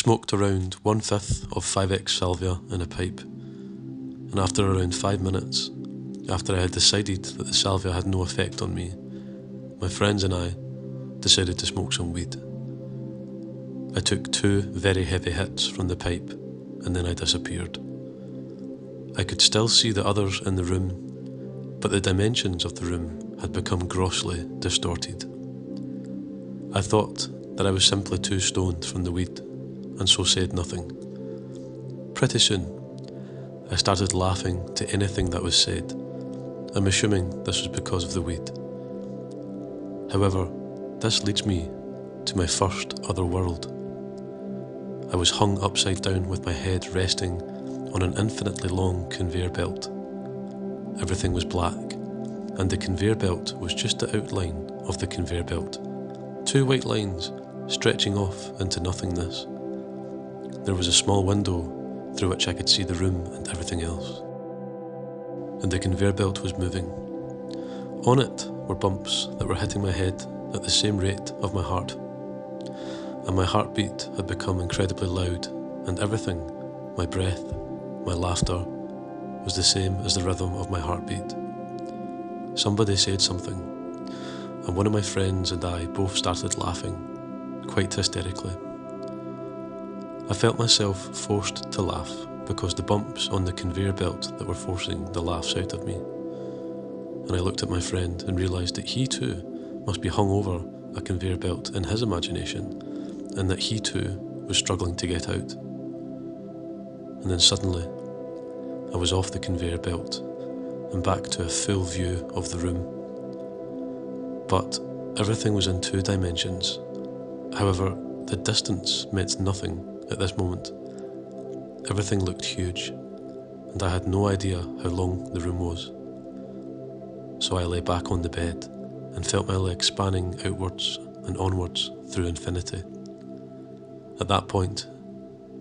smoked around 1/5 of 5x salvia in a pipe, and after around 5 minutes, after I had decided that the salvia had no effect on me, my friends and I decided to smoke some weed. I took 2 very heavy hits from the pipe, and then I disappeared. I could still see the others in the room, but the dimensions of the room had become grossly distorted. I thought that I was simply too stoned from the weed, and so said nothing. Pretty soon, I started laughing to anything that was said. I'm assuming this was because of the weed. However, this leads me to my first other world. I was hung upside down with my head resting on an infinitely long conveyor belt. Everything was black, and the conveyor belt was just the outline of the conveyor belt. 2 white lines stretching off into nothingness. There was a small window through which I could see the room and everything else. And the conveyor belt was moving. On it were bumps that were hitting my head at the same rate of my heart. And my heartbeat had become incredibly loud, and everything, my breath, my laughter, was the same as the rhythm of my heartbeat. Somebody said something, and one of my friends and I both started laughing, quite hysterically. I felt myself forced to laugh because the bumps on the conveyor belt that were forcing the laughs out of me. And I looked at my friend and realised that he too must be hung over a conveyor belt in his imagination, and that he too was struggling to get out. And then suddenly, I was off the conveyor belt and back to a full view of the room. But everything was in 2 dimensions. However, the distance meant nothing at this moment. Everything looked huge, and I had no idea how long the room was. So I lay back on the bed and felt my legs spanning outwards and onwards through infinity. At that point,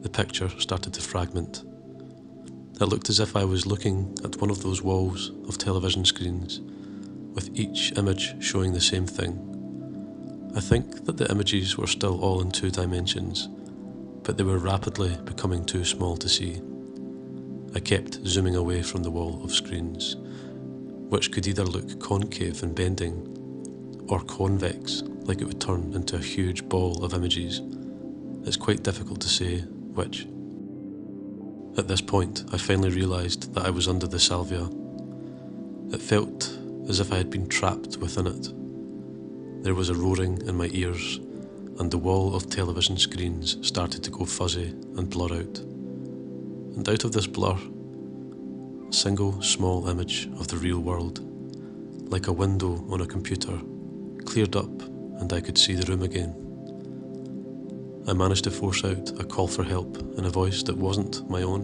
the picture started to fragment. It looked as if I was looking at one of those walls of television screens, with each image showing the same thing. I think that the images were still all in 2 dimensions, but they were rapidly becoming too small to see. I kept zooming away from the wall of screens, which could either look concave and bending, or convex, like it would turn into a huge ball of images. It's quite difficult to say which. At this point, I finally realised that I was under the salvia. It felt as if I had been trapped within it. There was a roaring in my ears, and the wall of television screens started to go fuzzy and blur out. And out of this blur, a single small image of the real world, like a window on a computer, cleared up and I could see the room again. I managed to force out a call for help in a voice that wasn't my own.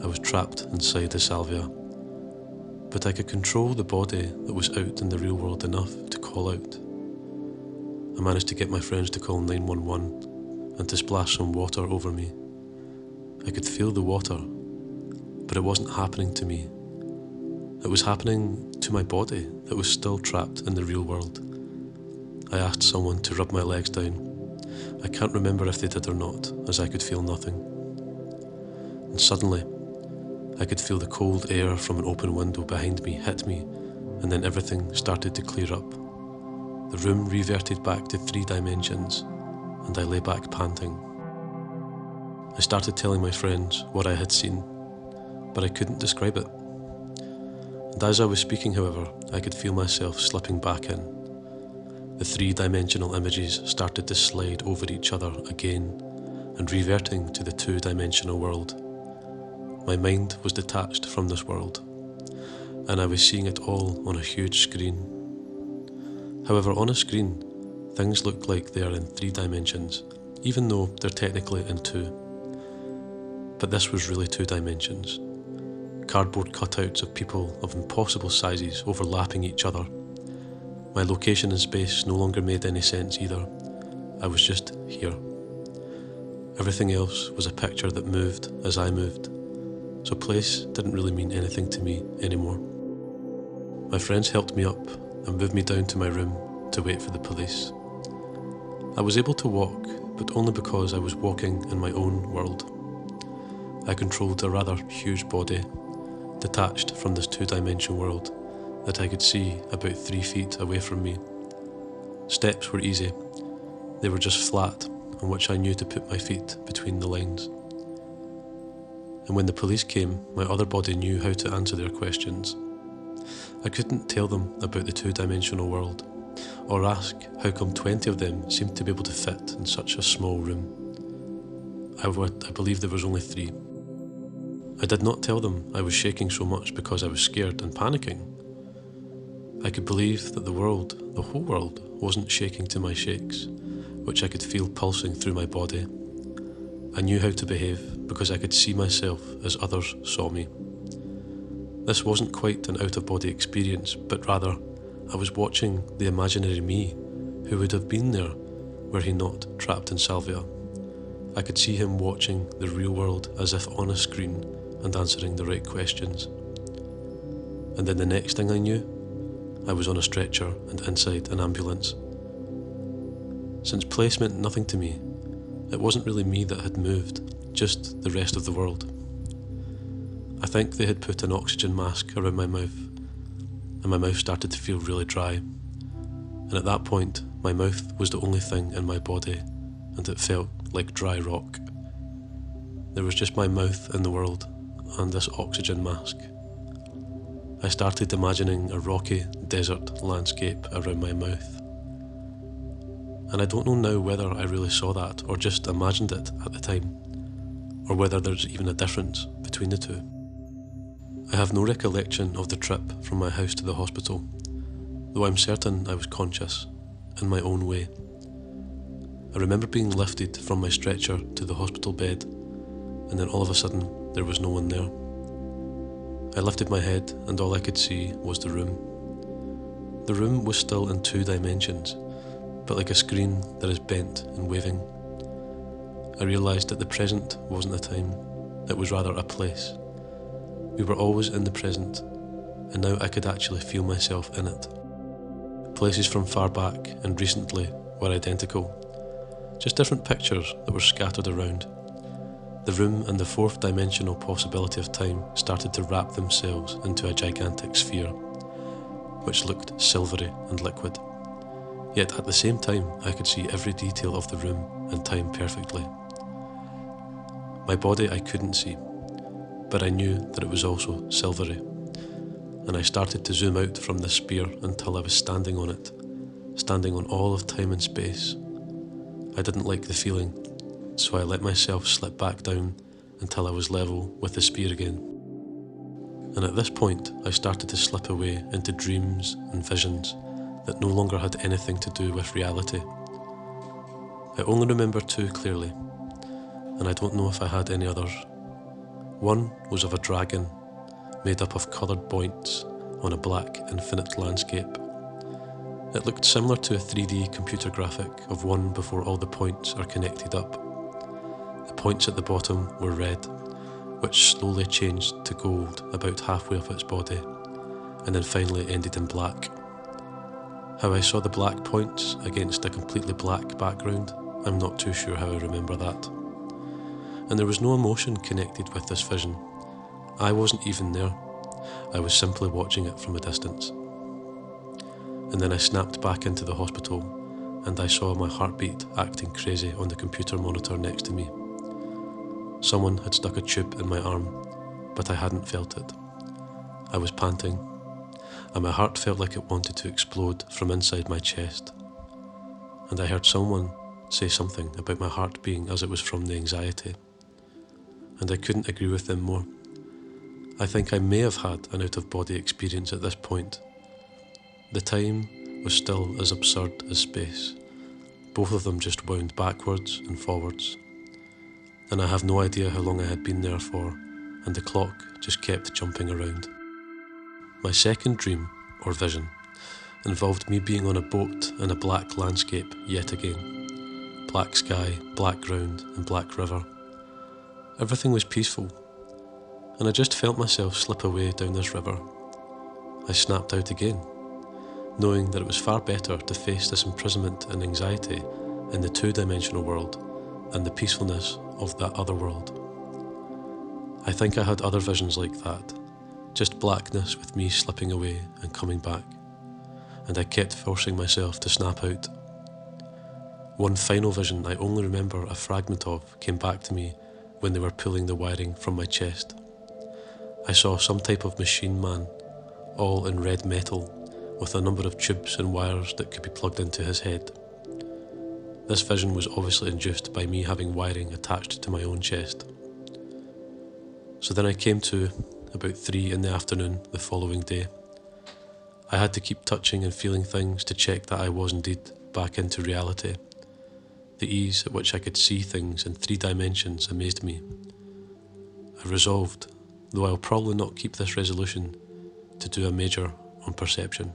I was trapped inside the salvia, but I could control the body that was out in the real world enough to call out. I managed to get my friends to call 911 and to splash some water over me. I could feel the water, but it wasn't happening to me. It was happening to my body that was still trapped in the real world. I asked someone to rub my legs down. I can't remember if they did or not, as I could feel nothing. And suddenly, I could feel the cold air from an open window behind me hit me, and then everything started to clear up. The room reverted back to 3 dimensions, and I lay back panting. I started telling my friends what I had seen, but I couldn't describe it. And as I was speaking, however, I could feel myself slipping back in. The 3-dimensional images started to slide over each other again, and reverting to the 2-dimensional world. My mind was detached from this world, and I was seeing it all on a huge screen. However, on a screen, things look like they are in 3 dimensions, even though they're technically in 2. But this was really 2 dimensions. Cardboard cutouts of people of impossible sizes overlapping each other. My location in space no longer made any sense either. I was just here. Everything else was a picture that moved as I moved, so place didn't really mean anything to me anymore. My friends helped me up and moved me down to my room to wait for the police. I was able to walk, but only because I was walking in my own world. I controlled a rather huge body, detached from this two-dimensional world that I could see about 3 feet away from me. Steps were easy. They were just flat, on which I knew to put my feet between the lines. And when the police came, my other body knew how to answer their questions. I couldn't tell them about the two-dimensional world, or ask how come 20 of them seemed to be able to fit in such a small room. I believe there was only 3. I did not tell them I was shaking so much because I was scared and panicking. I could believe that the world, the whole world, wasn't shaking to my shakes, which I could feel pulsing through my body. I knew how to behave because I could see myself as others saw me. This wasn't quite an out-of-body experience, but rather I was watching the imaginary me who would have been there were he not trapped in Salvia. I could see him watching the real world as if on a screen and answering the right questions. And then the next thing I knew, I was on a stretcher and inside an ambulance. Since place meant nothing to me, it wasn't really me that had moved, just the rest of the world. I think they had put an oxygen mask around my mouth, and my mouth started to feel really dry. And at that point, my mouth was the only thing in my body, and it felt like dry rock. There was just my mouth in the world, and this oxygen mask. I started imagining a rocky desert landscape around my mouth. And I don't know now whether I really saw that or just imagined it at the time, or whether there's even a difference between the two. I have no recollection of the trip from my house to the hospital, though I'm certain I was conscious, in my own way. I remember being lifted from my stretcher to the hospital bed, and then all of a sudden there was no one there. I lifted my head and all I could see was the room. The room was still in 2 dimensions, but like a screen that is bent and waving. I realised that the present wasn't a time, it was rather a place. We were always in the present, and now I could actually feel myself in it. Places from far back and recently were identical, just different pictures that were scattered around. The room and the 4th dimensional possibility of time started to wrap themselves into a gigantic sphere, which looked silvery and liquid. Yet at the same time, I could see every detail of the room and time perfectly. My body I couldn't see, but I knew that it was also silvery, and I started to zoom out from the sphere until I was standing on it, standing on all of time and space. I didn't like the feeling, so I let myself slip back down until I was level with the sphere again. And at this point, I started to slip away into dreams and visions that no longer had anything to do with reality. I only remember 2 clearly, and I don't know if I had any others. One was of a dragon, made up of coloured points on a black infinite landscape. It looked similar to a 3D computer graphic of one before all the points are connected up. The points at the bottom were red, which slowly changed to gold about halfway up its body, and then finally ended in black. How I saw the black points against a completely black background, I'm not too sure how I remember that. And there was no emotion connected with this vision. I wasn't even there. I was simply watching it from a distance. And then I snapped back into the hospital, and I saw my heartbeat acting crazy on the computer monitor next to me. Someone had stuck a tube in my arm, but I hadn't felt it. I was panting, and my heart felt like it wanted to explode from inside my chest. And I heard someone say something about my heart being as it was from the anxiety. And I couldn't agree with them more. I think I may have had an out-of-body experience at this point. The time was still as absurd as space. Both of them just wound backwards and forwards. And I have no idea how long I had been there for, and the clock just kept jumping around. My second dream, or vision, involved me being on a boat in a black landscape yet again. Black sky, black ground, and black river. Everything was peaceful, and I just felt myself slip away down this river. I snapped out again, knowing that it was far better to face this imprisonment and anxiety in the 2-dimensional world and the peacefulness of that other world. I think I had other visions like that, just blackness with me slipping away and coming back, and I kept forcing myself to snap out. One final vision I only remember a fragment of came back to me when they were pulling the wiring from my chest. I saw some type of machine man, all in red metal, with a number of tubes and wires that could be plugged into his head. This vision was obviously induced by me having wiring attached to my own chest. So then I came to about 3 in the afternoon the following day. I had to keep touching and feeling things to check that I was indeed back into reality. The ease at which I could see things in 3 dimensions amazed me. I resolved, though I'll probably not keep this resolution, to do a major on perception.